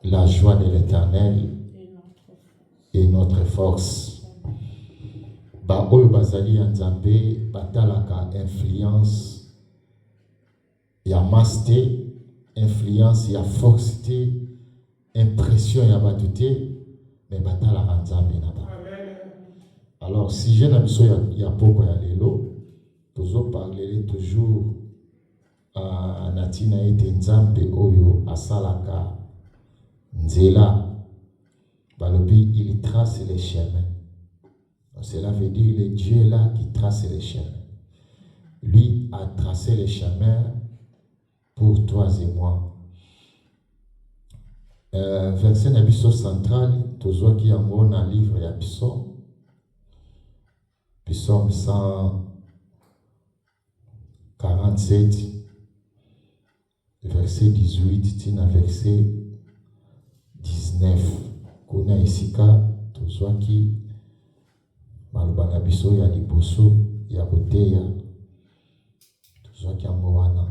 La joie de l'Éternel est notre force. Ba oyo bazali ya Nzambe batalaka influence ya masté, influence ya force te, impression ya batu te, mais batalaka Nzambe na ba. Alors si je n'abiso ya poko ya lelo, tozo parler toujours natina ete Nzambe oyo asalaka nzela. Balobi, il trace les chemins. Cela veut dire le Dieu là qui trace les chemins. Lui a tracé les chemins pour toi et moi. Verset nabiso central, tozo ki yango na livre ya Psaume. Psaume 147, verset 18, tina verset 19. Kuna isika tozo ki maloba na biso ya liboso ya koteya tozwaki yango wana.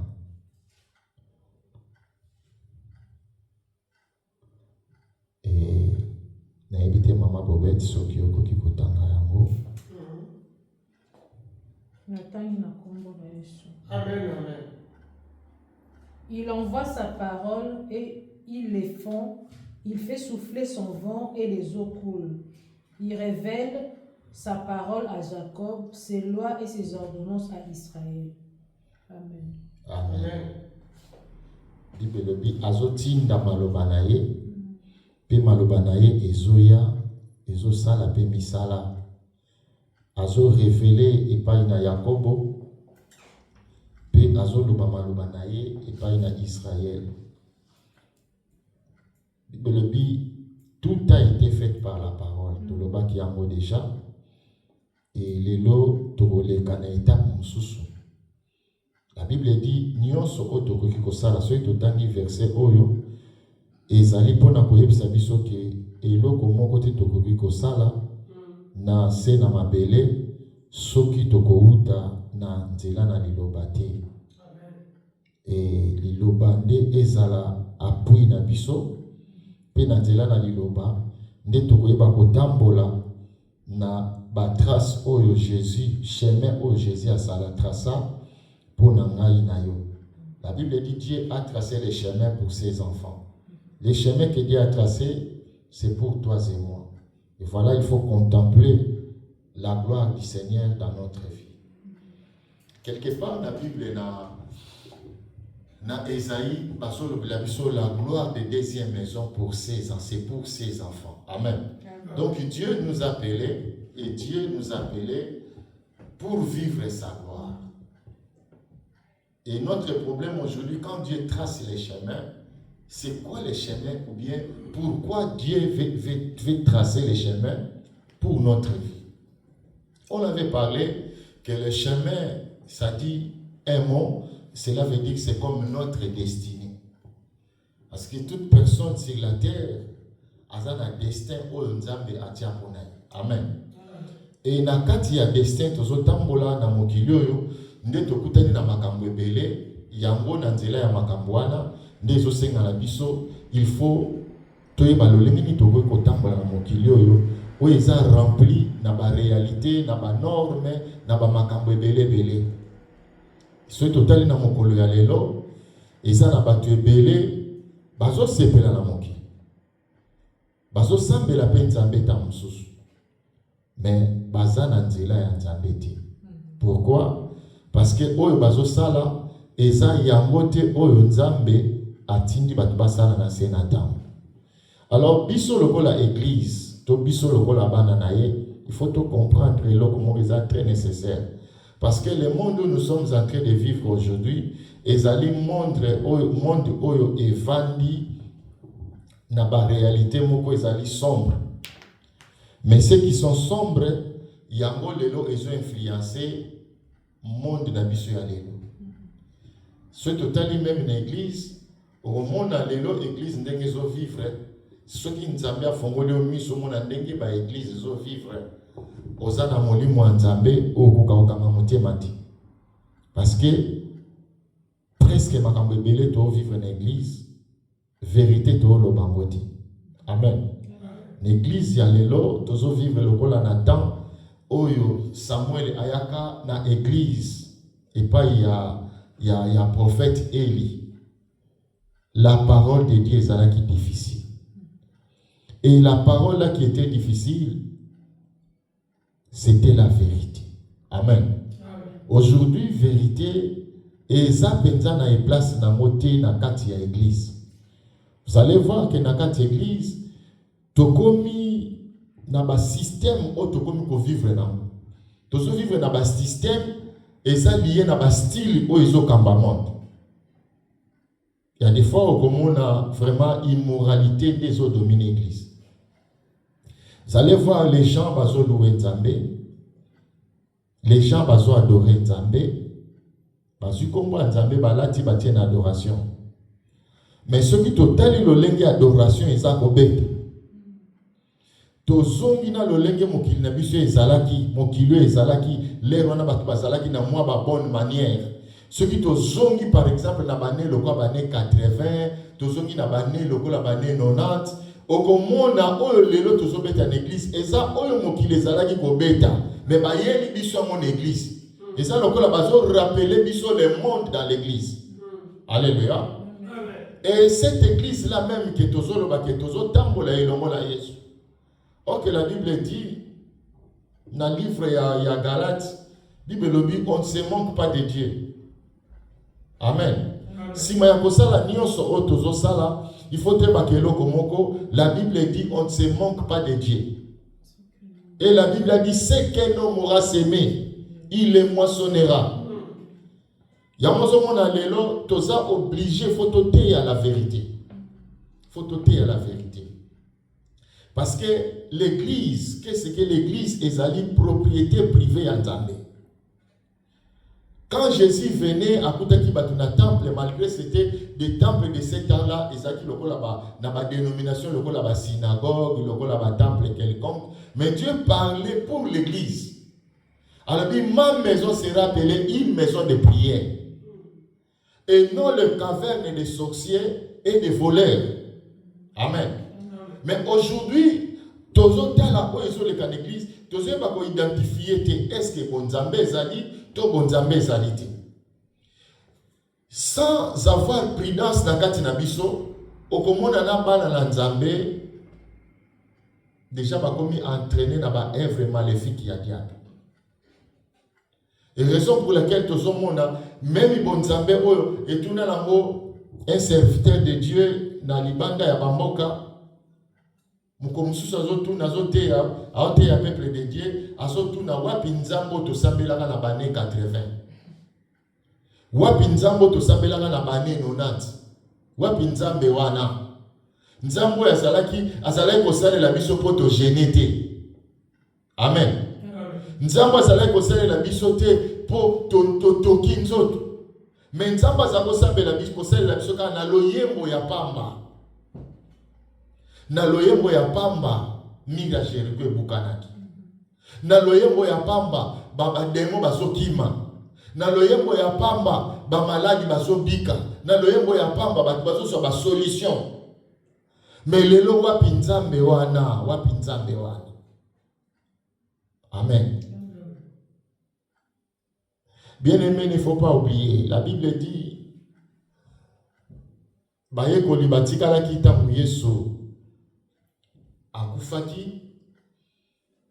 Nayebi te mama Bobette soki okoki kotanga yango. Amen, amen. Il envoie sa parole et ils les font. Il fait souffler son vent et les eaux coulent. Il révèle sa parole à Jacob, ses lois et ses ordonnances à Israël. Amen. Amen. Bibelobi azotinda maloba na ye, pe maloba na ye ezoya, ezosala pe misala. Azo révélé epai na Yakobo, pe azoloba maloba na ye epai na Israël. Bibelobi, tout a été fait par la parole. Toloba ki yango déjà. Et lelo togoleka na étape mususu. La Bible dit nyonso otokoki kosala soki totangi verset oyo ezali pona koyebisa biso ke eloko moko te tokoki kosala na se na mabele soki tokouta na nzela na liloba te. Et liloba nde ezala appui na biso pe na nzela na liloba nde tokoyeba kotambola na ba trace oyo Jésus, chemin oyo Jésus a sala traça pour ngai na yo. La Bible dit Dieu a tracé les chemins pour ses enfants. Les chemins que Dieu a tracés, c'est pour toi et moi. Et voilà, il faut contempler la gloire du Seigneur dans notre vie. Quelque part dans la Bible, dans Ésaïe, la gloire de deuxième maison pour ses enfants, c'est pour ses enfants. Amen. Donc Dieu nous a appelés. Et Dieu nous a appelés pour vivre sa gloire. Et notre problème aujourd'hui, quand Dieu trace les chemins, c'est quoi les chemins ou bien pourquoi Dieu veut tracer les chemins pour notre vie? On avait parlé que le chemin, ça dit un mot, cela veut dire que c'est comme notre destinée. Parce que toute personne sur la terre a un destin où Nzambe a tia pour nous. Amen. Et na kati ya destin tozotambola na mokili oyo nde tokutani na makambo ebele yango na nzela ya makambo wana nde ezosenga na biso il faut toyeba lolenge nini tokoki kotambola na mokili oyo oyo eza rempli na baréalité na banorme na bamakambo ebele. Soki totali na mokolo ya lelo eza na bato ebele bazosepela na mokili bazosambela mpe Nzambe ta mosusu. Mais bazana nzela ya Nzambe te. Pourquoi? Parce que oyo bazo sala eza yango te oyo Nzambe atindi batu basala na senatam. Alors biso lokola église, to biso lokola bana na ye, il faut tout comprendre eloko moko eza très nécessaire. Parce que le monde où nous sommes en train de vivre aujourd'hui, ezali monde oyo evandi na ba réalité moko ezali sombre. Mais ceux qui sont sombres, yango lelo ils ont influencé monde na biso ya lelo. Ce total même une église, au monde na lelo église ndenge zo vivre, ceux qui Nzambe a fongoli o miso mona ndenge ba église zo vivre. Ozana molimo Nzambe o koka okanga motema ti. Parce que est-ce que makambo ebele to vivre dans l'église? Vérité to lo bangoti. Amen. L'église ya lelo tozo vivre lokola na temps oyo Samuel ayaka na église et pas il y a prophète Élie. La parole de Dieu est qui difficile. Et la parole là qui était difficile, c'était la vérité. Amen. Aujourd'hui, vérité, et ça penza na place na moté na kati ya église. Vous allez voir que na kati église, tokomi na ba système o tokomi ko vivre na. Tozo vivre na ba système et ça lié na ba style o izo kamba monde. Il y a des fois où on a vraiment immoralité des autres dominés l'église. Vous allez voir les gens bazo louer Nzambe. Les gens bazo adorer Nzambe. Bazo kombo Nzambe balati batien adoration. Mais ceux qui totali lo lenge adoration eza ko bête. Tozongi na lo lenge mokili na biso ezalaki, mokili ezalaki, lero wana batu bazalaki na mwa ba bonne manière. Ceux qui tozongi par exemple na bané loko bané 80, tozongi na bané loko la bané 90, okomona oyo lelo tozobeta na église eza oyo mokili ezalaki ko beta, mais bayeli biso mon église. Et ça loko la bazo rappeler biso le monde dans l'église. Alléluia. Et cette église là même que tozolo ba que tozo tambola elongo la Yesu. Ok, la Bible dit dans le livre ya Galates, Bible lobi on ne se manque pas de Dieu. Amen. Si maya kosala nyonso o tozo sala, il faut te bakelo komoko, la Bible dit on ne se manque pas de Dieu. Et la Bible a dit ce qu'un homme aura semé, il le moissonnera. Yamozo mona lelo toza obligé faut toter à la vérité. Faut toter à la vérité. Parce que l'église, qu'est-ce que l'église est la propriété privée en Nzambe. Quand Jésus venait à Koutaki Batuna temple, malgré c'était des temples de ce temps-là, ils ont dit là-bas, dans la dénomination, là-bas, synagogue, là-bas, temple quelconque. Mais Dieu parlait pour l'église. Alors, ma maison sera appelée une maison de prière. Et non le caverne des sorciers et des voleurs. Amen. Mais aujourd'hui, tous les gens qui sont dans l'église, tous les gens qui ont identifié est-ce que Bonzambe Zali, to Bonzambe Zali. Sans avoir prudence dans Katina Biso, au Komona na bala na Nzambe, déjà pas comme entraîné dans la œuvre maléfique qui a diable. Et raison pour laquelle tous les gens, même Bonzambe et tout un serviteur de Dieu dans l'Ibanda ya Bamboka. Mukomususu azotuna azoteya aoteya peuple de Dieu azotuna wapi nzambo tosambelaka na bane 80 wapi nzambo tosambelaka na bane 90 wapi nzambe wana nzambo azalaki kosalela biso po togene te. Amen. Nzambo azalaki kosalela biso te po totoki nzoto, mais nzambo azalaki kosambela biso kosalela biso kaka na loyembo ya pamba. Na loyembo ya pamba mira Jericho ebukanaki. Na loyembo ya pamba baba demo bazokima. Na loyembo ya pamba ba maladi bazobika. Na loyembo ya pamba batu bazoso ba solution. Mais lelo wapi nzambe wana, wapi nzambe wana. Amen. Bien-aimé, il ne faut pas oublier, la Bible dit baye kolibatika la kitamu Yesu akufaki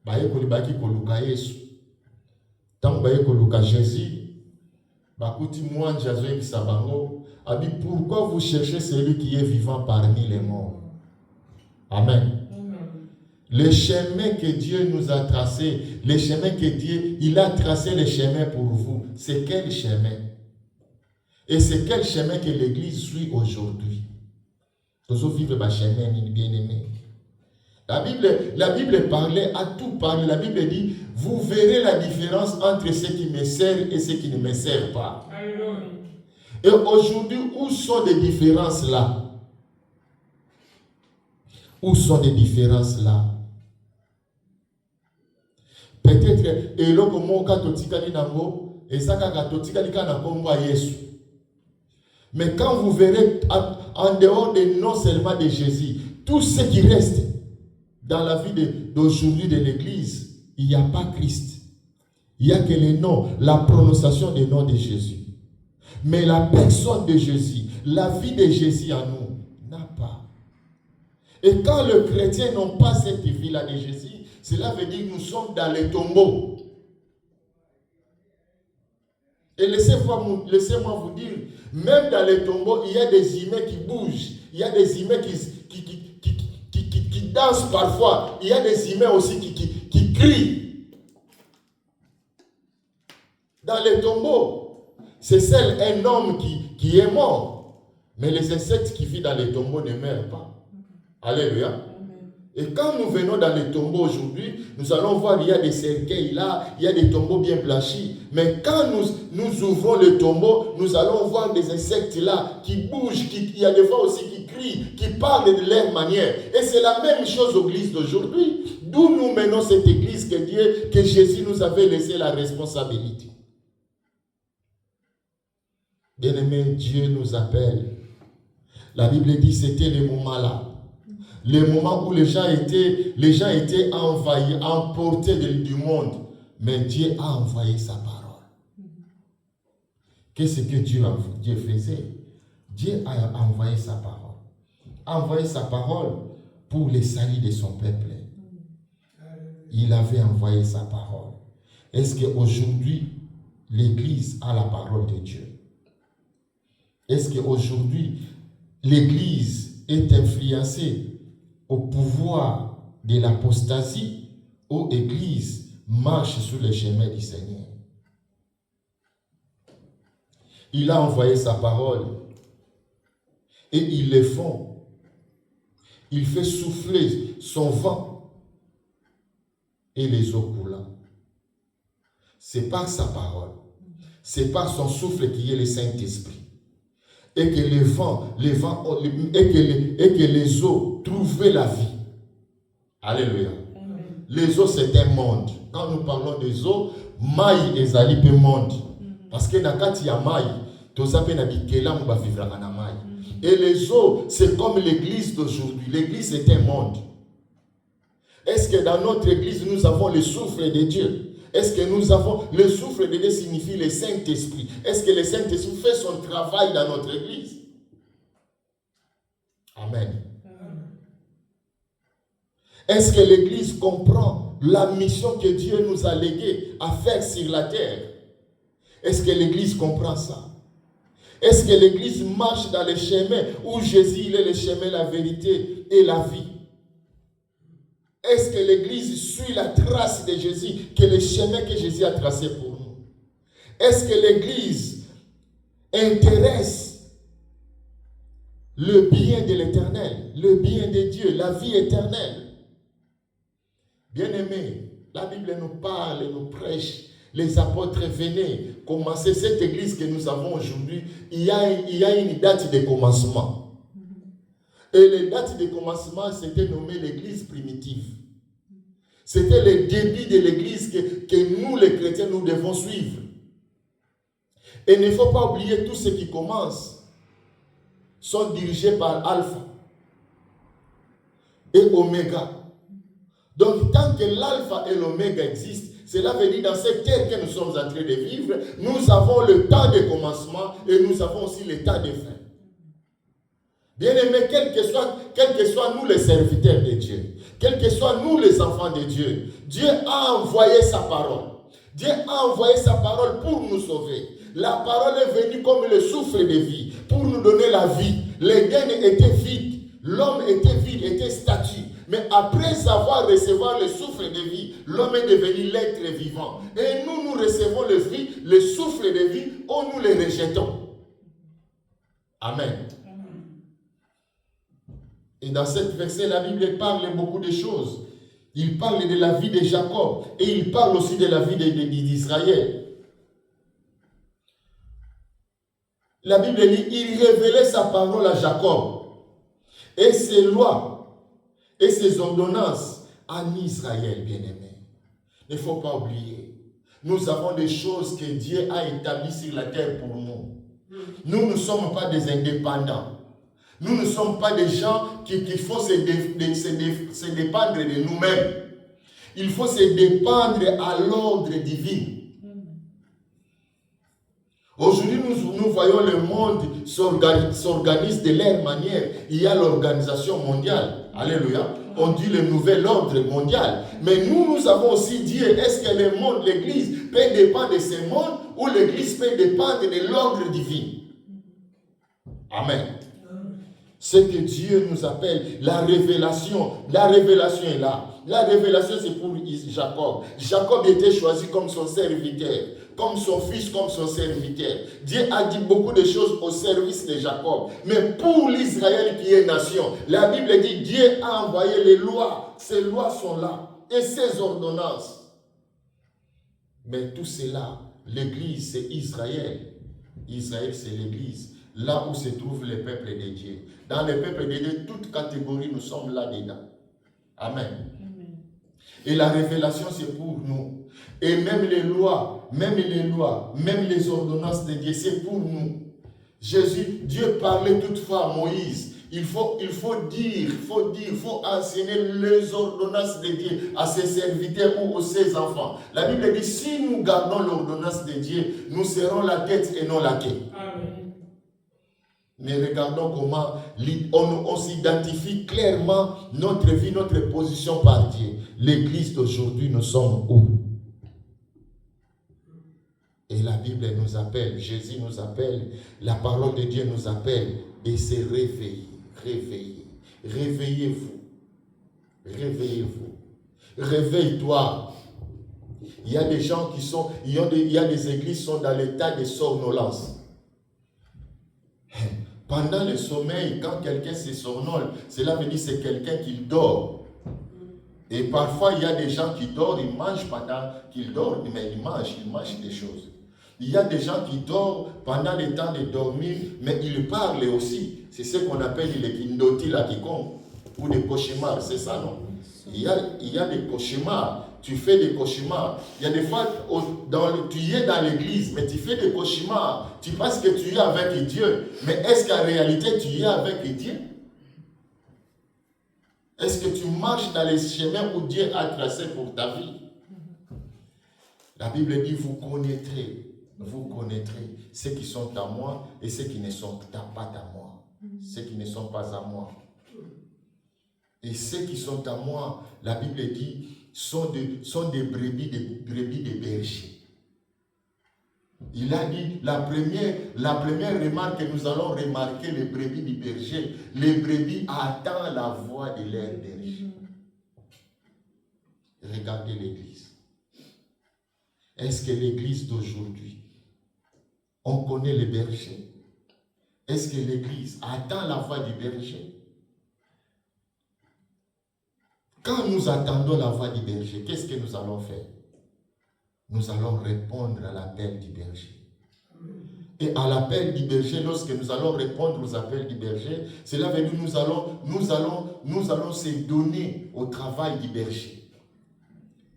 baye kolibaki koluka Yesu tant baye koluka Jésus bakuti mwanje azoyebisa bango abi pourquoi vous cherchez celui qui est vivant parmi les morts. Amen. Le chemin que Dieu nous a tracé, le chemin que Dieu, il a tracé le chemin pour vous. C'est quel chemin? Et c'est quel chemin que l'Église suit aujourd'hui? Nous vivons le chemin, bien-aimés. La Bible parlait à tout parler. La Bible dit, vous verrez la différence entre ceux qui me servent et ceux qui ne me servent pas. Et aujourd'hui, où sont les différences là? Où sont les différences là? Peut-être, et là, comme on a totikali nango, et ça kaka totikali kana kombo Yesu. Mais quand vous verrez en dehors de non seulement de Jésus, tout ce qui reste dans la vie d'aujourd'hui de l'Église, il n'y a pas Christ. Il n'y a que les noms, la prononciation des noms de Jésus. Mais la personne de Jésus, la vie de Jésus en nous, n'a pas. Et quand les chrétiens n'ont pas cette vie-là de Jésus, cela veut dire que nous sommes dans les tombeaux. Et laissez-moi vous dire, même dans les tombeaux, il y a des humains qui bougent. Il y a des humains qui dansent parfois. Il y a des humains aussi qui crient. Dans les tombeaux, c'est seul un homme qui est mort. Mais les insectes qui vivent dans les tombeaux ne meurent pas. Alléluia. Et quand nous venons dans les tombeaux aujourd'hui, nous allons voir il y a des cercueils là, il y a des tombeaux bien blanchis. Mais quand nous ouvrons le tombeau, nous allons voir des insectes là qui bougent, il y a des fois aussi qui crient, qui parlent de leur manière. Et c'est la même chose aux églises d'aujourd'hui. D'où nous menons cette église que Jésus nous avait laissé la responsabilité. Bien-aimés, Dieu nous appelle. La Bible dit que c'était les moments là. Les moments où les gens étaient envahis, emportés du monde. Mais Dieu a envoyé sa parole. Qu'est-ce que Dieu faisait? Dieu a envoyé sa parole. Envoyé sa parole pour les salut de son peuple. Il avait envoyé sa parole. Est-ce qu'aujourd'hui, l'Église a la parole de Dieu? Est-ce qu'aujourd'hui, l'Église est influencée au pouvoir de l'apostasie ou l'Église marche sur le chemin du Seigneur? Il a envoyé sa parole et ils le font. Il fait souffler son vent et les eaux coulant. C'est par sa parole, c'est par son souffle qui est le Saint-Esprit. Et que les vents et que les eaux trouvaient la vie. Alléluia. Amen. Les eaux, c'est un monde. Quand nous parlons des eaux, maï et zali pe monde. Parce que nakati ya maï, tozape na bikela mba vivra na maï. Et les eaux, c'est comme l'église d'aujourd'hui. L'église est un monde. Est-ce que dans notre église, nous avons le souffle de Dieu? Est-ce que nous avons... Le souffle de Dieu signifie le Saint-Esprit. Est-ce que le Saint-Esprit fait son travail dans notre église? Amen. Est-ce que l'église comprend la mission que Dieu nous a léguée à faire sur la terre? Est-ce que l'église comprend ça? Est-ce que l'église marche dans le chemin où Jésus il est le chemin, la vérité et la vie? Est-ce que l'église suit la trace de Jésus, que le chemin que Jésus a tracé pour nous? Est-ce que l'église intéresse le bien de l'Éternel, le bien de Dieu, la vie éternelle? Bien-aimés, la Bible nous parle, nous prêche. Les apôtres venaient commencer cette église que nous avons aujourd'hui. Il y a une date de commencement. Et la date de commencement, c'était nommé l'église primitive. C'était le début de l'église que nous, les chrétiens, nous devons suivre. Et il ne faut pas oublier tous ceux qui commencent sont dirigés par Alpha et Oméga. Donc, tant que l'Alpha et l'Oméga existent, cela veut dire dans cette terre que nous sommes en train de vivre, nous avons le temps de commencement et nous avons aussi le temps de fin. Bien-aimés, quel que soit nous les serviteurs de Dieu, quels que soient nous les enfants de Dieu, Dieu a envoyé sa parole. Dieu a envoyé sa parole pour nous sauver. La parole est venue comme le souffle de vie, pour nous donner la vie. L'Éden était vide, l'homme était vide, était statue. Mais après avoir reçu le souffle de vie, l'homme est devenu l'être vivant. Et nous recevons le souffle de vie, ou nous le rejetons. Amen. Et dans cette verset, la Bible parle beaucoup de choses. Il parle de la vie de Jacob et il parle aussi de la vie d'Israël. La Bible dit, il révélait sa parole à Jacob et ses lois et ses ordonnances en Israël, bien-aimé. Il ne faut pas oublier, nous avons des choses que Dieu a établies sur la terre pour nous. Nous ne sommes pas des indépendants. Nous ne sommes pas des gens qui font se dépendre de nous-mêmes. Il faut se dépendre à l'ordre divin. Aujourd'hui, nous voyons le monde s'organise de leur manière. Il y a l'organisation mondiale. Alléluia. On dit le nouvel ordre mondial. Mais nous avons aussi dit, est-ce que le monde, l'Église, peut dépendre de ce monde ou l'Église peut dépendre de l'ordre divin? Amen. Ce que Dieu nous appelle la révélation. La révélation est là. La révélation, c'est pour Jacob. Jacob était choisi comme son serviteur, comme son fils, comme son serviteur. Dieu a dit beaucoup de choses au service de Jacob. Mais pour l'Israël qui est nation, la Bible dit Dieu a envoyé les lois. Ces lois sont là. Et ces ordonnances. Mais tout cela, l'Église, c'est Israël. Israël, c'est l'Église. Là où se trouve le peuple de Dieu. Dans le peuple de Dieu, toute catégorie, nous sommes là-dedans. Amen. Et la révélation, c'est pour nous. Et même les lois, même les ordonnances de Dieu, c'est pour nous. Dieu parlait toutefois à Moïse. Il faut enseigner les ordonnances de Dieu à ses serviteurs ou à ses enfants. La Bible dit, si nous gardons l'ordonnance de Dieu, nous serons la tête et non la queue. Amen. Mais regardons comment on s'identifie clairement notre vie, notre position par Dieu. L'Église d'aujourd'hui, nous sommes où? Et la Bible nous appelle, Jésus nous appelle, la parole de Dieu nous appelle et se réveiller. Réveillez-vous. Réveille-toi. Il y a des gens il y a des églises qui sont dans l'état de somnolence. Pendant le sommeil, quand quelqu'un se somnole, cela veut dire que c'est quelqu'un qui dort. Et parfois, il y a des gens qui dorment, ils mangent pendant qu'ils dorment, mais ils mangent des choses. Il y a des gens qui dorment pendant le temps de dormir, mais ils parlent aussi. C'est ce qu'on appelle les kindoti la quiconque, ou des cauchemars, c'est ça, non? Il y a des cauchemars. Tu fais des cauchemars. Il y a des fois, tu es dans l'église, mais tu fais des cauchemars. Tu penses que tu es avec Dieu. Mais est-ce qu'en réalité, tu es avec Dieu? Est-ce que tu marches dans les chemins où Dieu a tracé pour ta vie? La Bible dit, vous connaîtrez ceux qui sont à moi et ceux qui ne sont pas à moi. Ceux qui ne sont pas à moi. Et ceux qui sont à moi, la Bible dit, sont des brebis de berger. Il a dit, la première remarque que nous allons remarquer, les brebis du berger, les brebis attendent la voix de leur berger. Regardez l'église. Est-ce que l'église d'aujourd'hui, on connaît les bergers? Est-ce que l'église attend la voix du berger? Quand nous attendons la voix du berger, qu'est-ce que nous allons faire? Nous allons répondre à l'appel du berger. Et à l'appel du berger, lorsque nous allons répondre aux appels du berger, cela veut dire que nous allons se donner au travail du berger.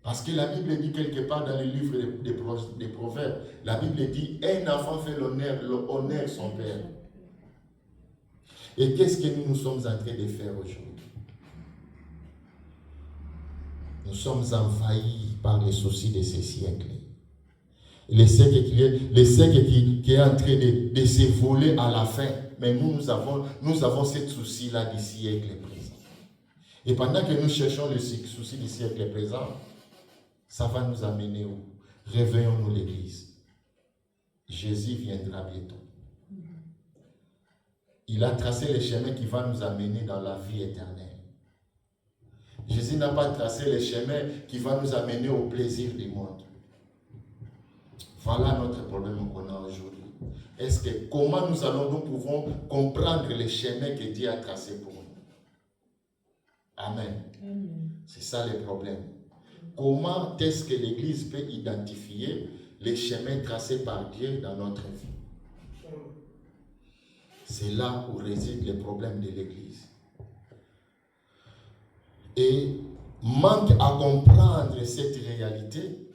Parce que la Bible dit quelque part dans le livre des Proverbes, la Bible dit, un enfant fait l'honneur son père. Et qu'est-ce que nous sommes en train de faire aujourd'hui? Nous sommes envahis par les soucis de ces siècles. Les siècles qui est en train de se voler à la fin. Mais nous avons ce souci-là du siècle présent. Et pendant que nous cherchons le souci du siècle présent, ça va nous amener où? Réveillons-nous l'église. Jésus viendra bientôt. Il a tracé le chemin qui va nous amener dans la vie éternelle. Jésus n'a pas tracé le chemin qui va nous amener au plaisir du monde. Voilà notre problème qu'on a aujourd'hui. Comment nous pouvons comprendre les chemins que Dieu a tracés pour nous? Amen. C'est ça le problème. Comment est-ce que l'Église peut identifier les chemins tracés par Dieu dans notre vie? C'est là où réside le problème de l'Église. Et manque à comprendre cette réalité,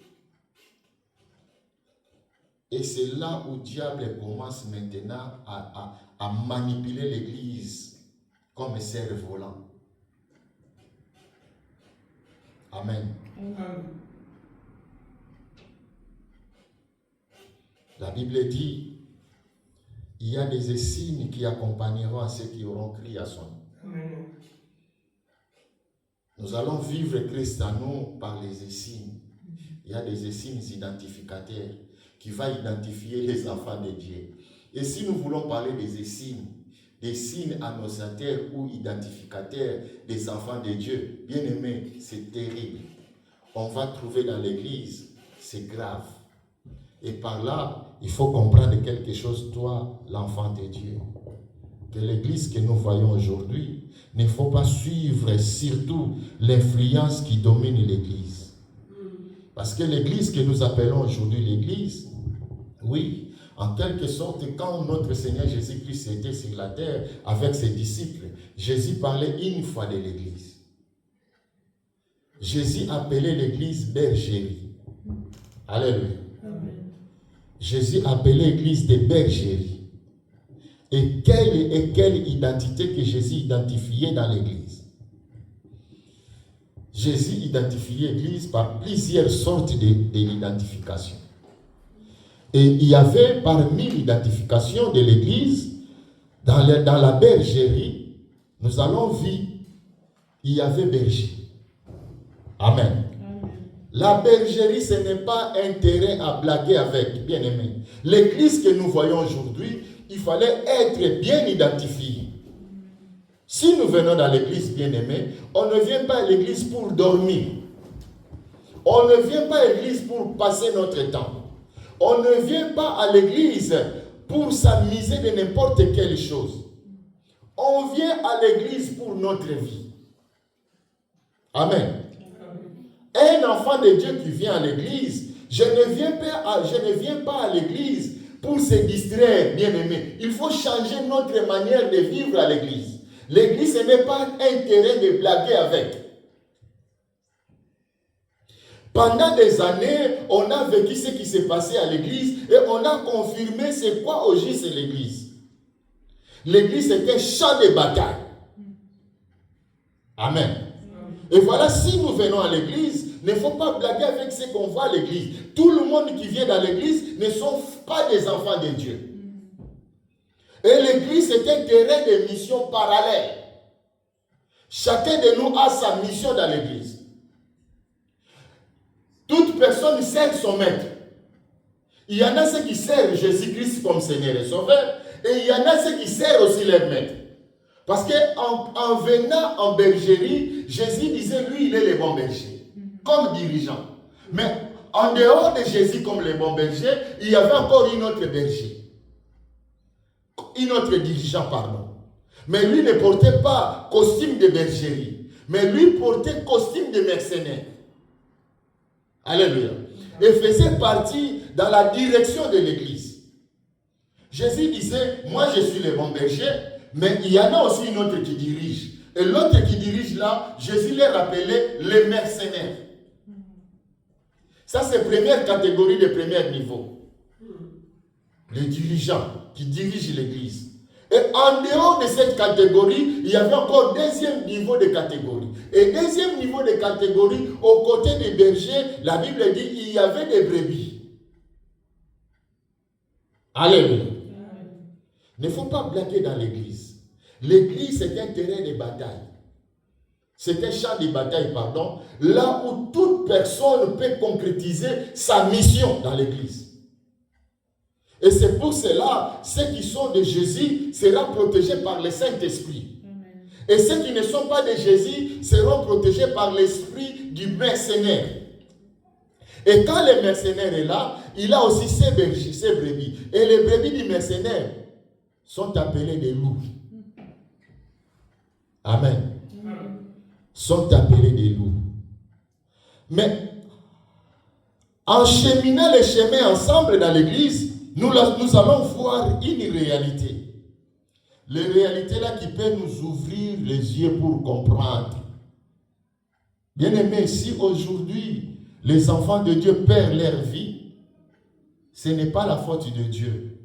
Et c'est là où le diable commence maintenant à manipuler l'Église comme cerf-volant. Amen. La Bible dit, il y a des signes qui accompagneront à ceux qui auront crié à son nom. Nous allons vivre Christ en nous par les signes. Il y a des signes identificateurs qui vont identifier les enfants de Dieu. Et si nous voulons parler des signes annonciateurs ou identificateurs des enfants de Dieu, bien aimés, c'est terrible. On va trouver dans l'Église, c'est grave. Et par là, il faut comprendre quelque chose, toi, l'enfant de Dieu. Que l'Église que nous voyons aujourd'hui, il ne faut pas suivre surtout l'influence qui domine l'Église. Parce que l'Église que nous appelons aujourd'hui l'Église, oui, en quelque sorte, quand notre Seigneur Jésus-Christ était sur la terre avec ses disciples, Jésus parlait une fois de l'Église. Jésus appelait l'Église bergerie. Alléluia. Jésus appelait l'Église des bergeries. Et quelle identité que Jésus identifiait dans l'Église? Jésus identifiait l'Église par plusieurs sortes d'identifications. Et il y avait parmi l'identification de l'Église, dans la bergerie, nous allons voir, il y avait berger. Amen. La bergerie, ce n'est pas un terrain à blaguer avec, bien aimé. L'église que nous voyons aujourd'hui, il fallait être bien identifié. Si nous venons dans l'église, bien aimé, on ne vient pas à l'église pour dormir. On ne vient pas à l'église pour passer notre temps. On ne vient pas à l'église pour s'amuser de n'importe quelle chose. On vient à l'église pour notre vie. Amen. Un enfant de Dieu qui vient à l'église, je ne viens pas à l'église pour se distraire, bien aimé. Il faut changer notre manière de vivre à l'église. L'église, ce n'est pas un terrain de blaguer avec. Pendant des années, on a vécu ce qui s'est passé à l'église et on a confirmé c'est quoi au juste l'église. L'église, c'est un champ de bataille. Amen. Et voilà, si nous venons à l'église, il ne faut pas blaguer avec ce qu'on voit à l'église. Tout le monde qui vient dans l'église ne sont pas des enfants de Dieu. Et l'église, c'est un terrain de mission parallèle. Chacun de nous a sa mission dans l'église. Toute personne sert son maître. Il y en a ceux qui servent Jésus-Christ comme Seigneur et Sauveur, et il y en a ceux qui servent aussi leur maître. Parce qu'en venant en bergerie, Jésus disait, lui, il est le bon berger, comme dirigeant. Mais en dehors de Jésus comme le bon berger, il y avait encore une autre berger. Une autre dirigeant, pardon. Mais lui ne portait pas costume de bergerie, mais lui portait costume de mercenaire. Alléluia. Et faisait partie dans la direction de l'église. Jésus disait, moi je suis le bon berger, mais il y en a aussi une autre qui dirige. Et l'autre qui dirige là, Jésus les rappelait les mercenaires. Ça, c'est la première catégorie de premier niveau. Les dirigeants qui dirigent l'église. Et en dehors de cette catégorie, il y avait encore deuxième niveau de catégorie. Et deuxième niveau de catégorie, aux côtés des bergers, la Bible dit il y avait des brebis. Alléluia. Il ne faut pas blaguer dans l'église. L'église, c'est un terrain de bataille. C'est un champ de bataille, pardon, là où toute personne peut concrétiser sa mission dans l'église. Et c'est pour cela, ceux qui sont de Jésus seront protégés par le Saint-Esprit. Et ceux qui ne sont pas de Jésus seront protégés par l'esprit du mercenaire. Et quand le mercenaire est là, il a aussi ses bergers, ses brebis. Et les brebis du mercenaire sont appelés des loups. Amen. Sont appelés des loups. Mais en cheminant les chemins ensemble dans l'église, nous allons voir une réalité. Les réalités là qui peuvent nous ouvrir les yeux pour comprendre. Bien aimé, si aujourd'hui les enfants de Dieu perdent leur vie, ce n'est pas la faute de Dieu.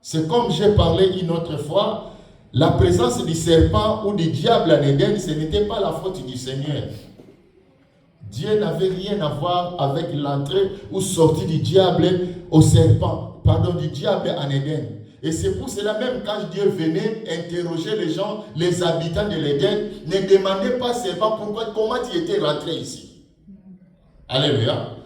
C'est comme j'ai parlé une autre fois, la présence du serpent ou du diable en Éden, ce n'était pas la faute du Seigneur. Dieu n'avait rien à voir avec l'entrée ou sortie du diable au serpent, du diable en Éden. Et c'est pour cela même quand Dieu venait interroger les gens, les habitants de l'Éden, ne demandez pas serpent comment tu étais rentré ici. Alléluia.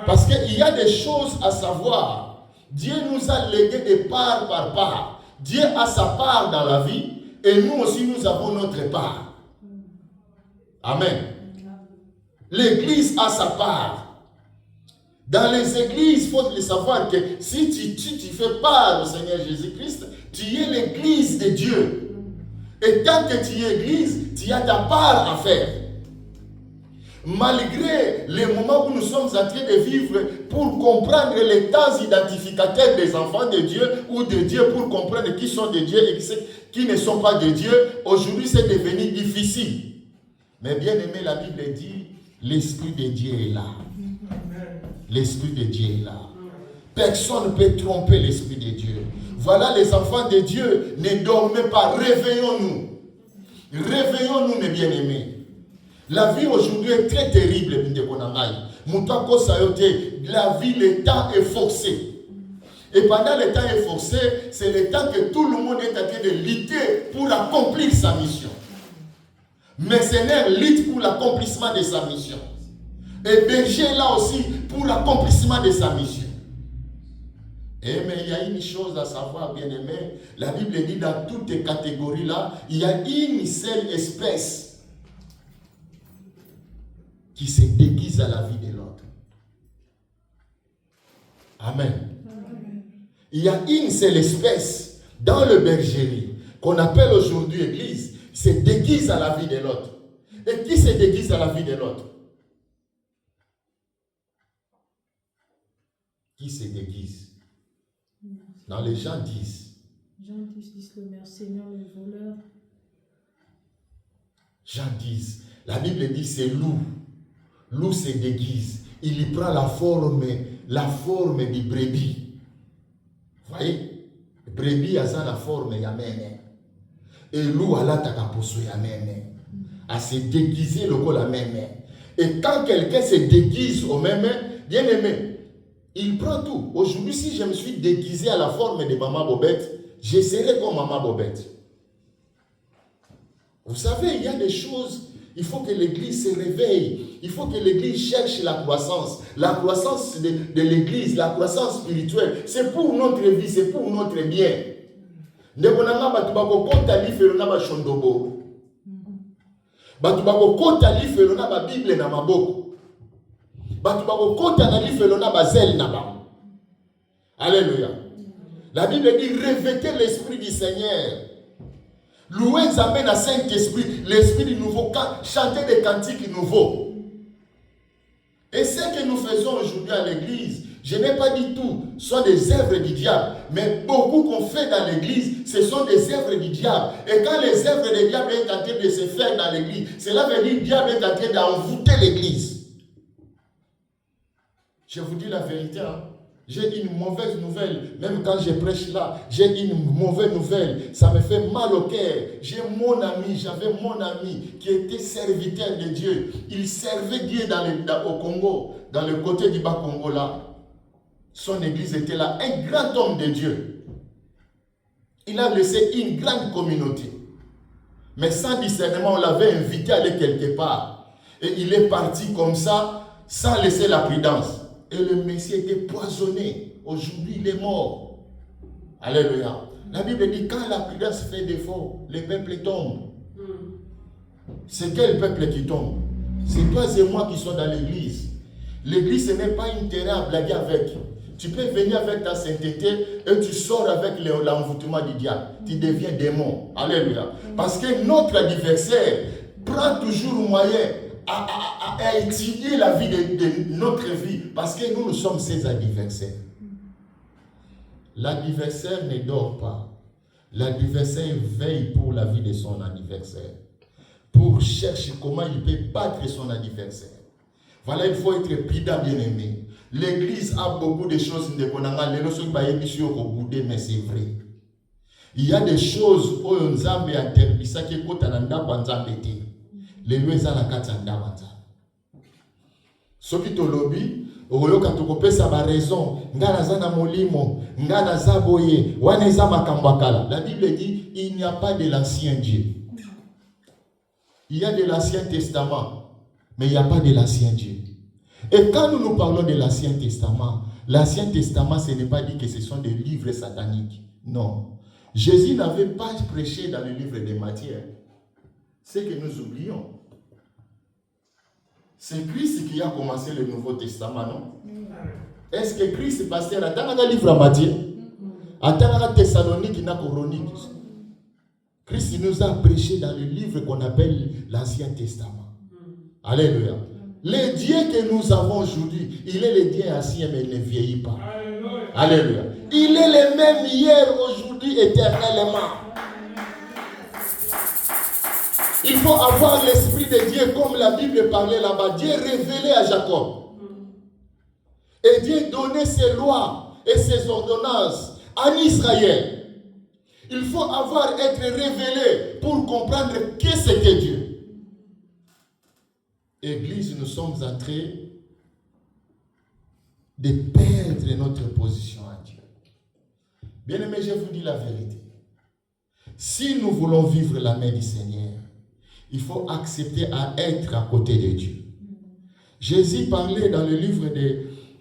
Parce qu'il y a des choses à savoir. Dieu nous a légué de part par part. Dieu a sa part dans la vie et nous aussi nous avons notre part. Amen. L'Église a sa part. Dans les églises, il faut le savoir que si tu fais part au Seigneur Jésus-Christ, tu es l'Église de Dieu. Et tant que tu es Église, tu as ta part à faire. Malgré les moments où nous sommes en train de vivre pour comprendre les temps identificateurs des enfants de Dieu ou de Dieu pour comprendre qui sont de Dieu et qui ne sont pas de Dieu, aujourd'hui c'est devenu difficile. Mais bien aimé, la Bible dit, l'Esprit de Dieu est là. L'Esprit de Dieu est là. Personne ne peut tromper l'Esprit de Dieu. Voilà les enfants de Dieu, ne dormez pas, réveillons-nous. Réveillons-nous mes bien-aimés. La vie aujourd'hui est très terrible. La vie, le temps est forcé. Et pendant le temps est forcé, c'est le temps que tout le monde est en train de lutter pour accomplir sa mission. Mercenaire lutte pour l'accomplissement de sa mission. Et berger là aussi pour l'accomplissement de sa mission. Mais il y a une chose à savoir, bien aimé. La Bible dit dans toutes les catégories là, il y a une seule espèce qui se déguise à la vie de l'autre. Amen. Il y a une seule espèce dans le bergerie qu'on appelle aujourd'hui Église, se déguise à la vie de l'autre. Et qui se déguise à la vie de l'autre? Qui se déguise? Dans les Jean 10. Jean 10 dit le mercenaire, le voleur. Jean 10. La Bible dit c'est loup. Loup se déguise. Il y prend la forme du brebis. Vous voyez? Brebis a la forme ya mene. Et loup a la takaposo ya mene. A se déguiser le col à mene. Et quand quelqu'un se déguise au même, bien aimé, il prend tout. Aujourd'hui, si je me suis déguisé à la forme de Maman Bobette, je serai comme Maman Bobette. Vous savez, il y a des choses. Il faut que l'Église se réveille. Il faut que l'Église cherche la croissance. La croissance de l'Église, la croissance spirituelle, c'est pour notre vie, c'est pour notre bien. Ndebonanga batu bakokota lifelo na ba shondobo. Batu bakokota lifelo na ba Bible na maboko. Batu bakokota na lifelo na ba zel na ba. Alléluia. La Bible dit revêtez l'esprit du Seigneur. Louez Nzambe na Saint-Esprit, l'esprit nouveau, chanter des cantiques nouveaux. Et ce que nous faisons aujourd'hui à l'église, je n'ai pas dit tout, sont des œuvres du diable. Mais beaucoup qu'on fait dans l'église, ce sont des œuvres du diable. Et quand les œuvres du diable sont en train de se faire dans l'église, cela veut dire que le diable est en train d'envoûter l'église. Je vous dis la vérité, hein? J'ai une mauvaise nouvelle. Même quand je prêche là, j'ai une mauvaise nouvelle. Ça me fait mal au cœur. J'avais mon ami qui était serviteur de Dieu. Il servait Dieu au Congo, dans le côté du Bas-Congo là. Son église était là. Un grand homme de Dieu. Il a laissé une grande communauté. Mais sans discernement, on l'avait invité à aller quelque part. Et il est parti comme ça, sans laisser la prudence. Et le Messie était poisonné. Aujourd'hui, il est mort. Alléluia. La Bible dit quand la prudence fait défaut, le peuple tombe. C'est quel peuple qui tombe? C'est toi et moi qui sommes dans l'église. L'église, ce n'est pas un terrain à blaguer avec. Tu peux venir avec ta sainteté et tu sors avec l'envoûtement du diable. Tu deviens démon. Alléluia. Parce que notre adversaire prend toujours moyen à étudier la vie de notre vie, parce que nous sommes ses adversaires. L'adversaire ne dort pas. L'adversaire veille pour la vie de son adversaire, pour chercher comment il peut battre son adversaire. Voilà, il faut être prudent, bien-aimé. L'église a beaucoup de choses, mais c'est vrai. Il y a des choses où on a interdit ça qui est les lois à la katanda. Ce qui te lobby, oyoka tokopesa ba raison, ngana zana molimo, ngana zaboye, waneza makambakala. La Bible dit il n'y a pas de l'ancien Dieu. Il y a de l'Ancien Testament, mais il n'y a pas de l'Ancien Dieu. Et quand nous parlons de l'Ancien Testament, ce n'est pas dit que ce sont des livres sataniques. Non. Jésus n'avait pas prêché dans le livre des Matthieu. C'est que nous oublions. C'est Christ qui a commencé le Nouveau Testament, non? Est-ce que Christ est passé à le livre de Matthieu? À Thessalonique, na Chronique. Christ nous a prêché dans le livre qu'on appelle l'Ancien Testament. Alléluia. Le Dieu que nous avons aujourd'hui, il est le Dieu ancien, mais il ne vieillit pas. Alléluia. Il est le même hier, aujourd'hui, éternellement. Il faut avoir l'esprit de Dieu comme la Bible parlait là-bas. Dieu révélé à Jacob. Et Dieu donnait ses lois et ses ordonnances en Israël. Il faut être révélé pour comprendre qu'est-ce que Dieu. Église, nous sommes en train de perdre notre position à Dieu. Bien-aimés, je vous dis la vérité. Si nous voulons vivre la main du Seigneur, il faut accepter à être à côté de Dieu. Jésus parlait dans le livre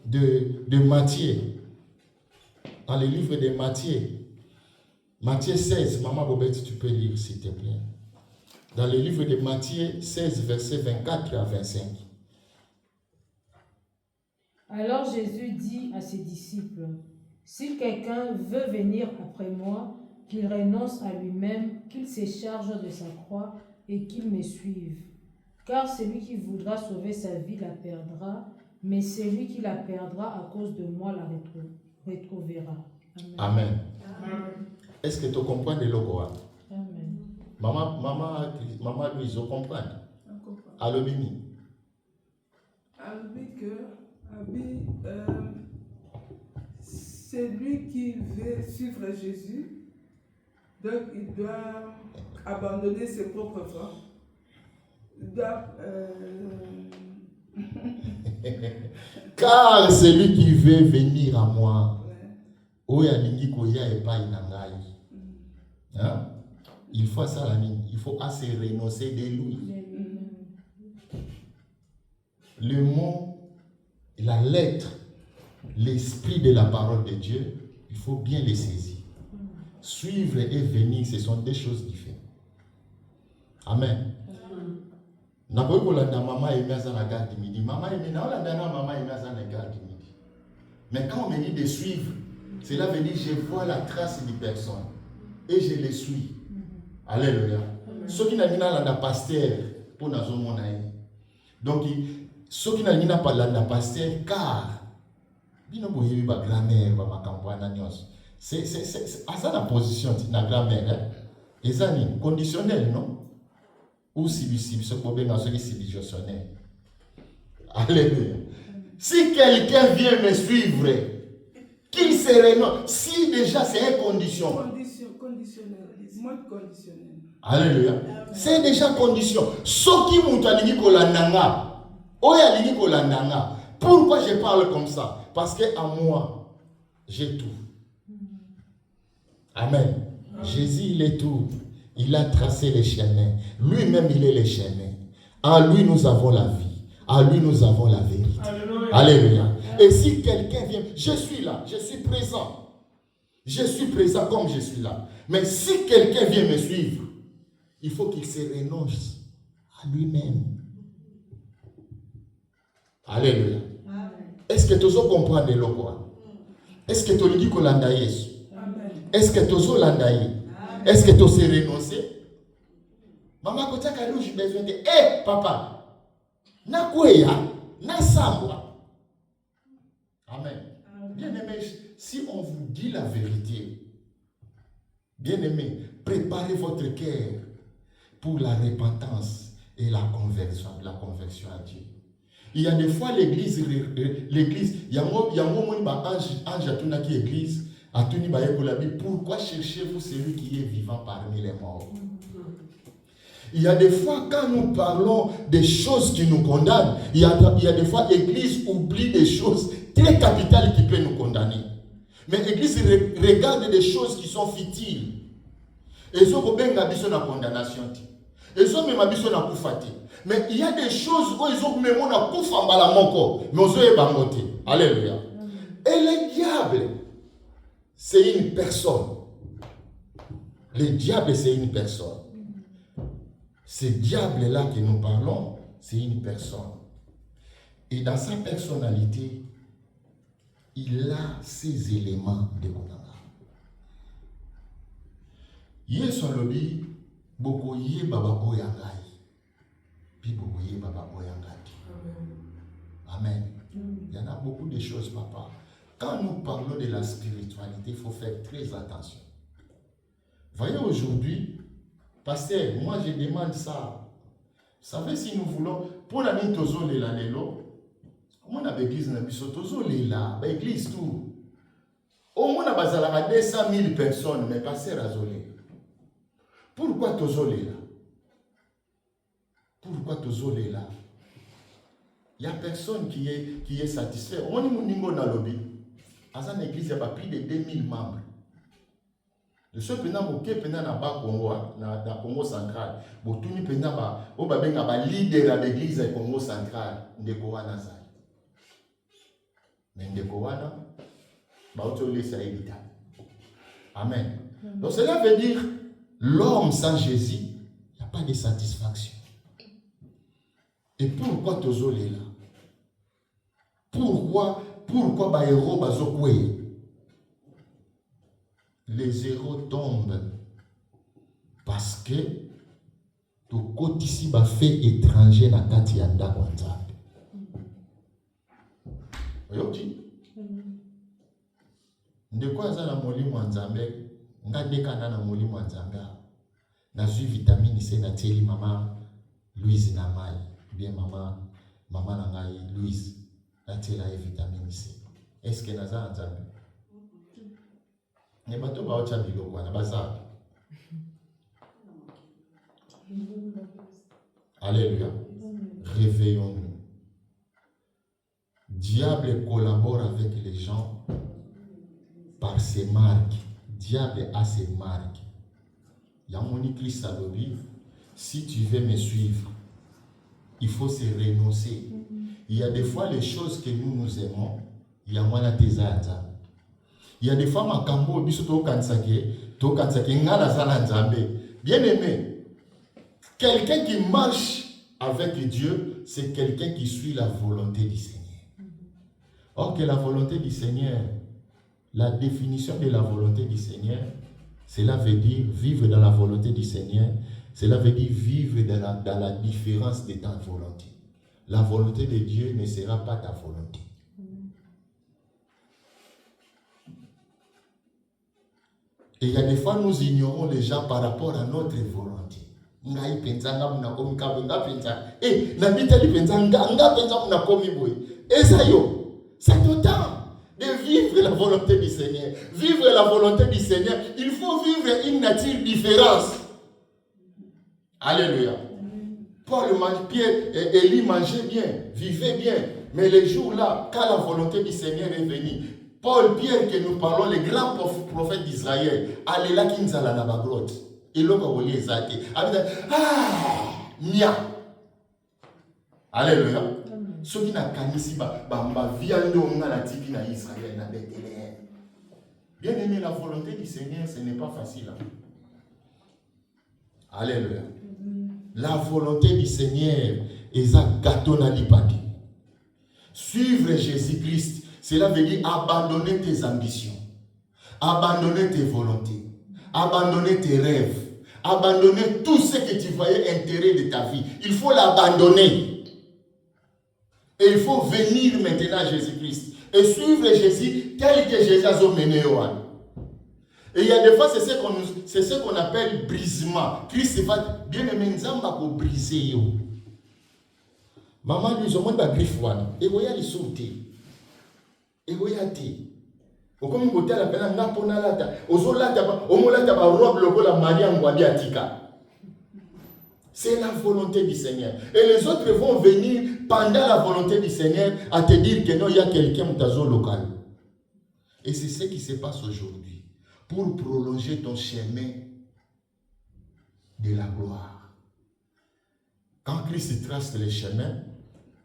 de Matthieu. Dans le livre de Matthieu. Matthieu 16. Maman Bobette, tu peux lire s'il te plaît. Dans le livre de Matthieu 16, versets 24 à 25. Alors Jésus dit à ses disciples, « Si quelqu'un veut venir après moi, qu'il renonce à lui-même, qu'il se charge de sa croix et qu'il me suive. Car celui qui voudra sauver sa vie la perdra, mais celui qui la perdra à cause de moi la retrouvera. » Amen. Amen. Est-ce que tu comprends le logo? Amen. Maman Louise, vous comprenez? Allô, Mimi? C'est lui qui veut suivre Jésus, donc il doit abandonner ses propres voies. Il doit... Car celui qui veut venir à moi, hein? Il faut ça, il faut assez renoncer de lui. Le mot, la lettre, l'esprit de la parole de Dieu, il faut bien les saisir. Suivre et venir, ce sont deux choses différentes. Amen. Maman mais quand on me dit de suivre, cela veut dire que je vois la trace de personne et je les suis. Alléluia. Ceux qui n'ont pas de pasteur pour nous monaï. Donc ceux qui n'ont pas de pasteur car bino boyebi ba grand-mère ba makamwana nyos. C'est à ça la position de la grand-mère. Et ça ni conditionnel non? Ou si ce problème a celui situationnel. Alléluia. Si quelqu'un vient me suivre, qu'il se renonce. Si déjà c'est une condition. Conditionnel. Mode conditionnel. Alléluia. C'est déjà condition. Ce qui m'ont kolandanga. Oya lingi kolandanga. Pourquoi je parle comme ça? Parce que à moi, j'ai tout. Amen. Jésus, il est tout. Il a tracé les chemins. Lui-même, il est les chemins. En lui, nous avons la vie. En lui, nous avons la vérité. Alléluia. Alléluia. Et si quelqu'un vient, je suis là, je suis présent. Je suis présent comme je suis là. Mais si quelqu'un vient me suivre, il faut qu'il se renonce à lui-même. Alléluia. Est-ce que tu comprends le quoi? Est-ce que tu dis que l'anda Yesu? Est-ce que tu l'anda? Est-ce que tu sais renoncer? Maman, quand tu as besoin de papa, na kweya, na samba. Amen. Bien-aimés, si on vous dit la vérité, bien-aimés, préparez votre cœur pour la repentance et la conversion à Dieu. Il y a des fois l'église, il y a un moment ange a qui église, pourquoi cherchez-vous celui qui est vivant parmi les morts? Il y a des fois, quand nous parlons des choses qui nous condamnent, il y a des fois l'église oublie des choses très capitales qui peuvent nous condamner. Mais l'église regarde des choses qui sont futiles. Et ça, c'est la condamnation. Et ça, c'est la koufati. Mais il y a des choses où ils ont même la koufa mbala moko. Mais on se bangote. Alléluia. Et le diable, c'est une personne. Le diable, c'est une personne. Ce diable-là que nous parlons, c'est une personne. Et dans sa personnalité, il a ces éléments de Konanga. Yé son lobby, beaucoup yé baba oyangai. Puis beaucoup yé baba oyangati. Amen. Il y en a beaucoup de choses, papa. Quand nous parlons de la spiritualité, il faut faire très attention. Voyez aujourd'hui, pasteur, moi je demande ça. Vous savez, si nous voulons, pour la nuit tozo lela lelo, comment on a l'église na biso tozo lela, l'église tout. Au moins on a 200 000 personnes, mais pasteur azolé. Pourquoi tozo lela? Pourquoi tozo lela? Il n'y a personne qui est satisfait. On est mon na lobby. Dans une église, il y a plus de 2000 membres. De ceux qui ont été dans le Congo central, ils sont leader de l'église du Congo central. Mais amen. Donc cela veut dire l'homme sans Jésus, il n'y a pas de satisfaction. Et pourquoi tozo là? Pourquoi ba héros bazokwe? Les héros tombent parce que to kotisi ba fait étranger na kati ya ndako nzambe. Oyoti? Ndeko aza na molimo nzambe, ngadeka na molimo nzambe. Na zu vitamine C na teli mama Louise na mai, bien mama na ngai Louise. La vitamine C. Est-ce que nous avons entendu? Ne pas tout baocha biloko na baza. Alléluia. Réveillons-nous. Diable collabore avec les gens par ses marques. Diable a ses marques. Yamoni Christ a dit, si tu veux me suivre, il faut se renoncer. Il y a des fois les choses que nous aimons, il y a moins de tezata. Il y a des fois ma kambo biso to kansake ngala zala nzambe. Bien aimé, quelqu'un qui marche avec Dieu, c'est quelqu'un qui suit la volonté du Seigneur. Or que la volonté du Seigneur, la définition de la volonté du Seigneur, cela veut dire vivre dans la volonté du Seigneur, cela veut dire vivre dans la différence de ta volonté. La volonté de Dieu ne sera pas ta volonté. Et il y a des fois, nous ignorons les gens par rapport à notre volonté. C'est autant de vivre la volonté du Seigneur. Vivre la volonté du Seigneur, il faut vivre une nature différente. Alléluia. Paul, Pierre et Élie mangeaient bien, vivaient bien. Mais les jours-là, quand la volonté du Seigneur est venue, Paul, Pierre, que nous parlons, les grands prophètes d'Israël, allaient là qui nous allaient dans la grotte. Et l'homme a volé les athées. Nia. Alléluia. Ceux qui n'ont pas ici, viande na Israël, na Bethléem. Bien aimé, la volonté du Seigneur, ce n'est pas facile. Alléluia. La volonté du Seigneur est un gâteau na lipati. Suivre Jésus-Christ, cela veut dire abandonner tes ambitions, abandonner tes volontés, abandonner tes rêves, abandonner tout ce que tu voyais intérêt de ta vie. Il faut l'abandonner. Et il faut venir maintenant à Jésus-Christ et suivre Jésus tel que Jésus a mené. Et il y a des fois, c'est ce qu'on appelle brisement. Christ va bien aimer Nzamba pour briser. Maman lui, je monte la griffe. Et vous voyez, il saute. Et vous voyez, comme côté la peine, n'a pas na lata. Robe le la Maria Ngwabi Atika. C'est la volonté du Seigneur. Et les autres vont venir pendant la volonté du Seigneur à te dire que non, il y a quelqu'un dans zone local. Et c'est ce qui se passe aujourd'hui. Pour prolonger ton chemin de la gloire. Quand Christ trace les chemins,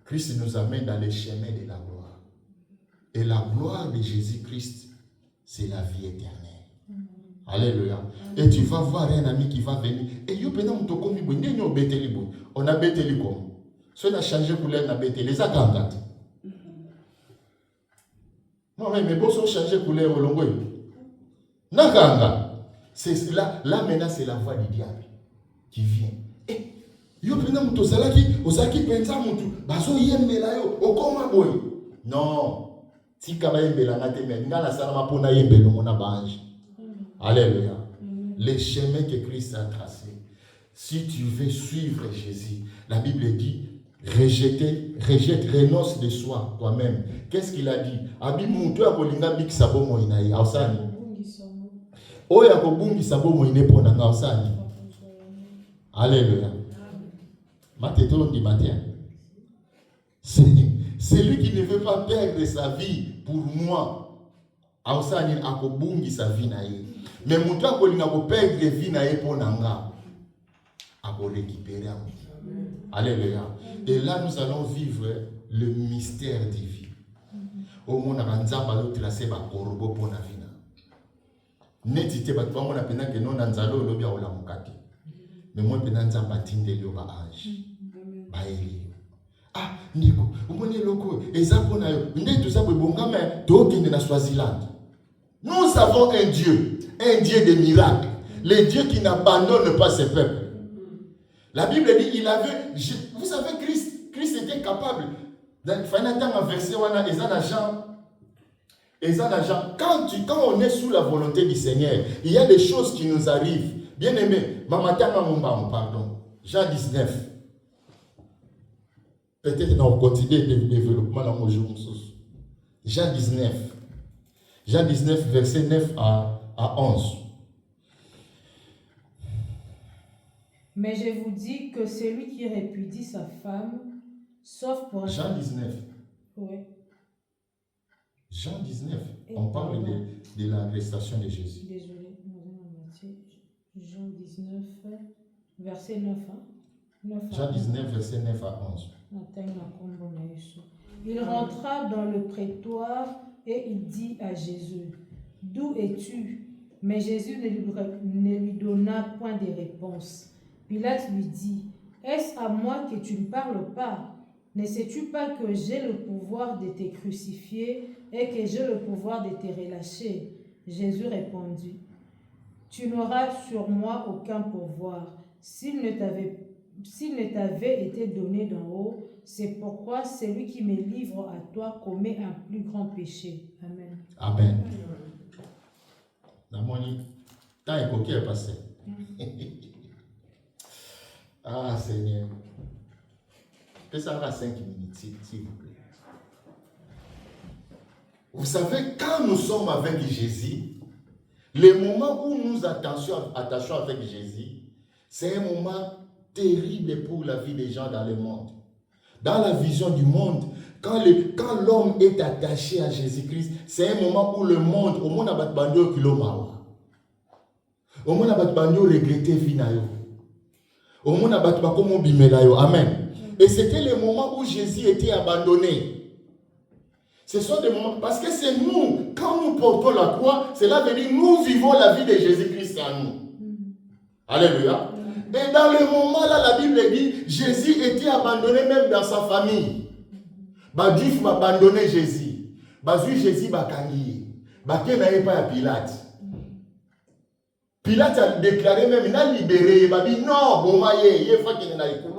Christ nous amène dans les chemins de la gloire. Et la gloire de Jésus-Christ, c'est la vie éternelle. Alléluia. Et tu vas voir un ami qui va venir. Et on a bêté les comme. Si on a changé couleur, on a bêté les attentes. Non, mais bon, si on a changé couleur, on a Nakanga. C'est là maintenant, c'est la voix du diable qui vient. Et yo pena muto osaki pensa mutu baso yembela yo okoma boy. Non. Si kaba yembela ngate mais ngala salama pona yembelo mona bange. Alléluia. Les chemins que Christ a tracés. Si tu veux suivre Jésus, la Bible dit renonce de soi toi-même. Qu'est-ce qu'il a dit? Abi mutu akolinga bik sabo moinayi ausani. Oya kobungi sabo moine pona nga ausani. Alléluia. C'est lui qui ne veut pas perdre sa vie pour moi. Ausani akobungi sa vie na ye. Mais mutu akolinga ko perdre vie na ye pona nga. Ako récupérer. Alléluia. Et là nous allons vivre le mystère de vie. Au monde nzamba lo tracer ba korobo pona vie na. Netite ba twa mona pena ke non nzalo lo bia ola mukati. Mais moi pena nzamba tindeli ba ange. Ba eli. Ah, Nico, vous connaissez le coup. Et ça, on a eu. Tout ça, mais tu na Swaziland. Nous avons un Dieu de miracles. Le Dieu qui n'abandonne pas ses peuples. La Bible dit, il avait. Vous savez, Christ était capable. Dans le verset, quand on est sous la volonté du Seigneur, il y a des choses qui nous arrivent. Bien aimé, pardon. Jean 19. Peut-être qu'on continue le développement dans mon jour. Jean 19. Jean 19, verset 9 à 11. Mais je vous dis que celui qui répudie sa femme, sauf pour... Jean 19. Oui. Jean 19. On parle de l'arrestation de Jésus. Désolé, Jean 19, verset 9. Jean 19, verset 9 à 11. Il rentra dans le prétoire et il dit à Jésus, « D'où es-tu » Mais Jésus ne lui donna point de réponse. Pilate lui dit, « Est-ce à moi que tu ne parles pas? Ne sais-tu pas que j'ai le pouvoir de te crucifier et que j'ai le pouvoir de te relâcher ?» Jésus répondit, « Tu n'auras sur moi aucun pouvoir. S'il ne t'avait été donné d'en haut, c'est pourquoi celui qui me livre à toi commet un plus grand péché. » Amen. Amen. La monnaie, tant et coquille est passé. Ah Seigneur. Ça va 5 minutes, s'il vous plaît. Vous savez, quand nous sommes avec Jésus, le moment où nous attachons avec Jésus, c'est un moment terrible pour la vie des gens dans le monde. Dans la vision du monde, quand l'homme est attaché à Jésus-Christ, c'est un moment où le monde, au monde a battu au kilomètre. Au monde a battu regretter vinayo. Au monde a battu comme bimelayo. Amen. Et c'était le moment où Jésus était abandonné. Ce sont des moments, parce que c'est nous, quand nous portons la croix, cela veut dire nous vivons la vie de Jésus-Christ en nous. Alléluia. Et dans le moment là, la Bible dit, Jésus était abandonné même dans sa famille. Badif m'a abandonné Jésus. Bazu Jésus m'a kangi. Baké n'a pas à Pilate. Pilate a déclaré même, il a libéré. Il a dit non, bon, il faut qu'il n'aille pas.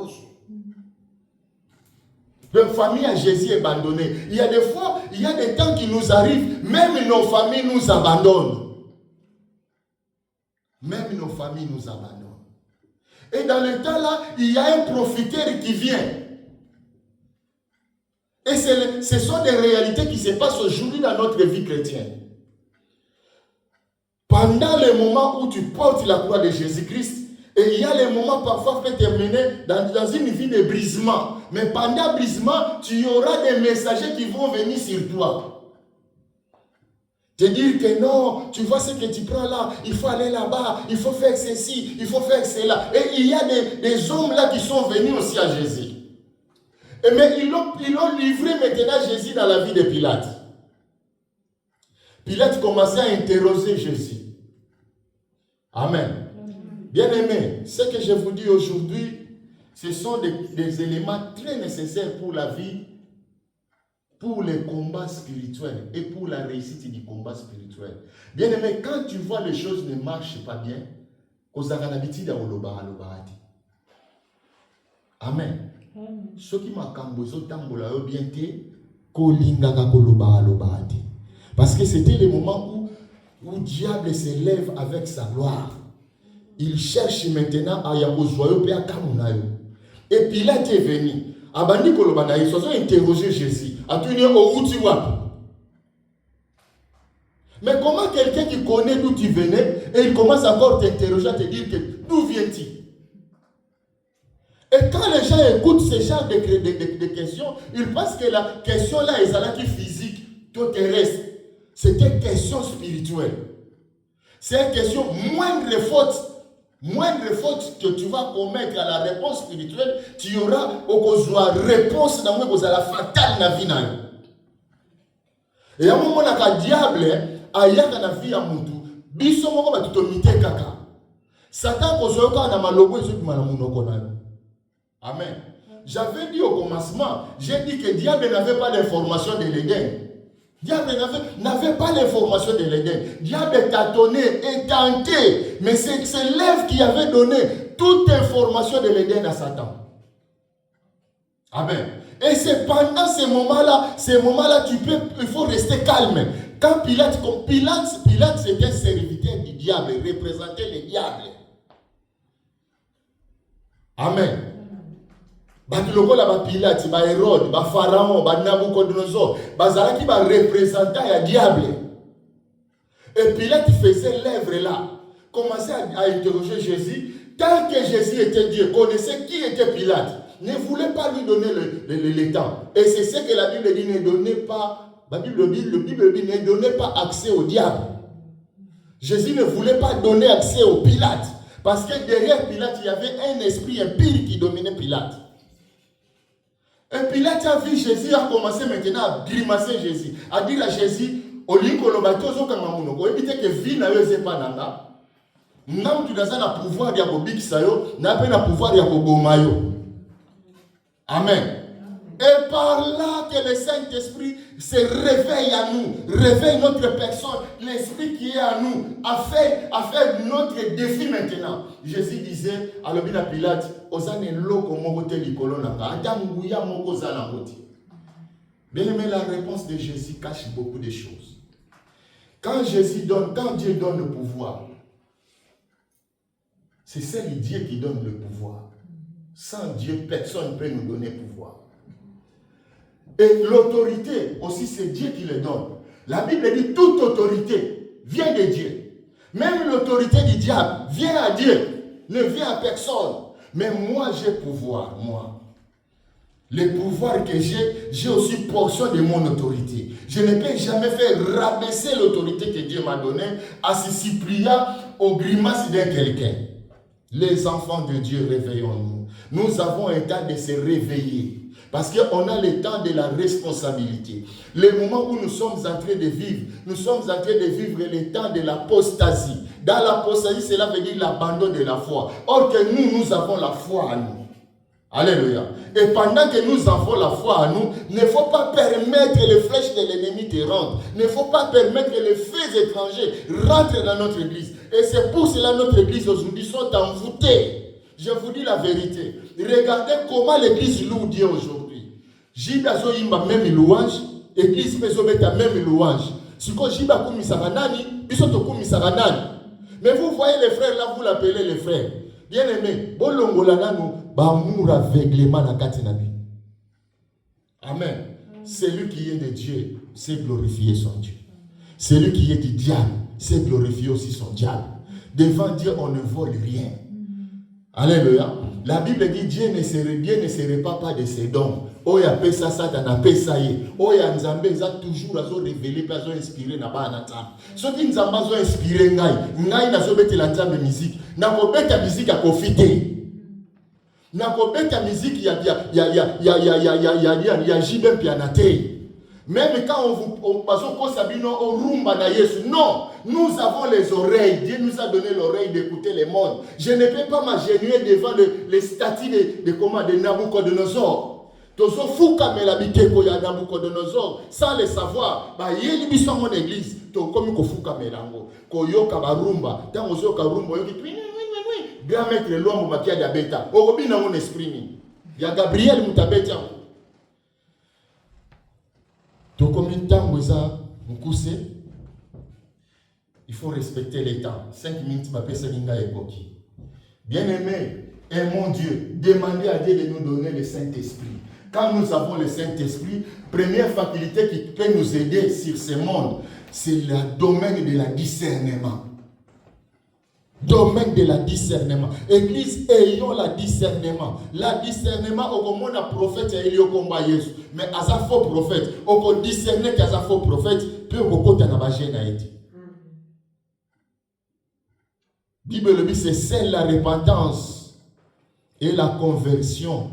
La famille à Jésus est abandonnée. Il y a des fois, il y a des temps qui nous arrivent, même nos familles nous abandonnent. Même nos familles nous abandonnent. Et dans le temps là, il y a un profiteur qui vient. Et ce sont des réalités qui se passent aujourd'hui dans notre vie chrétienne. Pendant les moments où tu portes la croix de Jésus-Christ, et il y a les moments parfois qui te mener dans une vie de brisement. Mais pendant le brisement, tu auras des messagers qui vont venir sur toi. Te dire que non, tu vois ce que tu prends là, il faut aller là-bas, il faut faire ceci, il faut faire cela. Et il y a des hommes là qui sont venus aussi à Jésus. Mais ils l'ont livré maintenant Jésus dans la vie de Pilate. Pilate commençait à interroger Jésus. Amen. Bien-aimés, ce que je vous dis aujourd'hui, ce sont des éléments très nécessaires pour la vie, pour les combats spirituels et pour la réussite du combat spirituel. Bien-aimés, quand tu vois les choses ne marchent pas bien, Amen. Ce qui m'a bien parce que c'était le moment où le diable s'élève avec sa gloire. Il cherche maintenant à Yabozoyo et à Kamunayo. Et Pilate est venu. Abandi Kolobana, ils ont interrogé Jésus. A tenu au Outiwap. Mais comment quelqu'un qui connaît d'où tu venais et il commence encore à t'interroger, à te dire que d'où viens-tu? Et quand les gens écoutent ce genre de questions, ils pensent que la question là est là qui physique, tout terrestre. C'est une question spirituelle. C'est une question moindre faute que tu vas commettre à la réponse spirituelle, tu auras une réponse dans la fatale na vie. Et à un moment où le diable a la vie à Moutou, biso moko ba tutomite kaka. Satan kozoka na malobo ezoki na munoko na. Amen. J'avais dit au commencement, j'ai dit que le diable n'avait pas d'information de l'Éden. Diable n'avait pas l'information de l'Éden. Diable tâtonnait et tenté. Mais c'est l'Ève qui avait donné toute information de l'Éden à Satan. Amen. Et c'est pendant ces moments-là, il faut rester calme. Quand Pilate c'était serviteur du diable, il représentait le diable. Amen. Pilate, Hérode, Pharaon, Nabucodonosor, qui va représenter le diable. Et Pilate faisait l'œuvre là, commençait à interroger Jésus. Tant que Jésus était Dieu, connaissait qui était Pilate, ne voulait pas lui donner le temps. Et c'est ce que la Bible dit, ne donnait pas, la Bible dit, ne donnait pas accès au diable. Jésus ne voulait pas donner accès au Pilate. Parce que derrière Pilate, il y avait un esprit impur qui dominait Pilate. Et Pilate a vu Jésus, a commencé maintenant à grimacer Jésus, à dire à Jésus, au lieu que l'on bâtit aux Okamono, pour éviter que vie n'aille pas nanga, n'am tu n'as pas pouvoir d'y avoir sayo, n'a pas le pouvoir d'y avoir mayo. Amen. Et par là que le Saint-Esprit se réveille à nous, réveille notre personne, l'Esprit qui est à nous, a fait notre défi maintenant. Jésus disait à l'obéna Pilate, bien aimé, la réponse de Jésus cache beaucoup de choses. Quand Dieu donne le pouvoir, c'est seul Dieu qui donne le pouvoir. Sans Dieu, personne ne peut nous donner pouvoir. Et l'autorité aussi, c'est Dieu qui le donne. La Bible dit toute autorité vient de Dieu. Même l'autorité du diable vient à Dieu, ne vient à personne. Mais moi, j'ai pouvoir, moi. Le pouvoir que j'ai aussi portion de mon autorité. Je ne peux jamais faire rabaisser l'autorité que Dieu m'a donnée à se supplier aux grimaces d'un quelqu'un. Les enfants de Dieu, réveillons-nous. Nous avons un temps de se réveiller. Parce qu'on a le temps de la responsabilité. Le moment où nous sommes en train de vivre, le temps de l'apostasie. Dans l'apostasie, cela veut dire l'abandon de la foi. Or que nous avons la foi à nous. Alléluia. Et pendant que nous avons la foi à nous, il ne faut pas permettre que les flèches de l'ennemi te rentrent. Il ne faut pas permettre que les faits étrangers rentrent dans notre église. Et c'est pour cela que notre église aujourd'hui sont envoûtées. Je vous dis la vérité. Regardez comment l'église loue Dieu aujourd'hui. Jibazo yimba même louange, église pezobeta même louange. Si ko jiba kumi saranani, bisoto kumi saranani. Mais vous voyez les frères là, vous l'appelez les frères. Bien aimé, bolongola nanu ba mour aveuglement na kati na bi. Amen. Celui qui est de Dieu, c'est glorifier son Dieu. Celui qui est du diable, c'est glorifier aussi son diable. Devant Dieu, on ne vole rien. Alléluia. La Bible dit Dieu ne se répand pas de ses dons. Oya pesa Satan pesa ye. Oya Nzambe a toujours révélé, inspiré na ba na Nzambe. Soki Nzambe a inspiré ngai nazo betela Nzambe musique. Na ko beta musique a profiter. Na ko beta musique ya jibem pianate. Même quand on passe au Kosabino, au rumba na Yesu. Non, nous avons les oreilles. Dieu nous a donné l'oreille d'écouter les mondes. Je ne peux pas m'agenouiller devant les statues de Nabucodonosor. Tozo fuka melabiteko ya Nabucodonosor sans le savoir. Ba yeli biso mon église. To komi ko fuka melango. Ko yoka ba rumba. Tango zo ka rumba yoki twini. Grand maître l'homme makia diabeta. Okobi na mon esprit ni. Ya Gabriel mutabeta. Donc, combien de temps vous avez il faut respecter les temps. 5 minutes, ma personne est coquille. Bien-aimé, aimons Dieu. Demandez à Dieu de nous donner le Saint-Esprit. Quand nous avons le Saint-Esprit, première faculté qui peut nous aider sur ce monde, c'est le domaine de la discernement. Domaine de la discernement. Église, ayons la discernement. La discernement, au moment où prophète est au combat Jésus. Mais à un faux prophète, au discerner qu'à un faux prophète, peut au côté de la gêne a été. Bible dit c'est celle la repentance et la conversion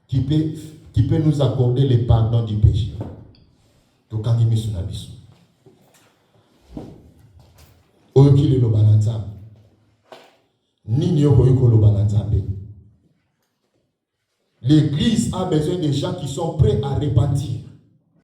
qui peut nous accorder le pardon du péché. Donc, quand il met son abysse. Oyoki le balanza. L'église a besoin de gens qui sont prêts à repentir.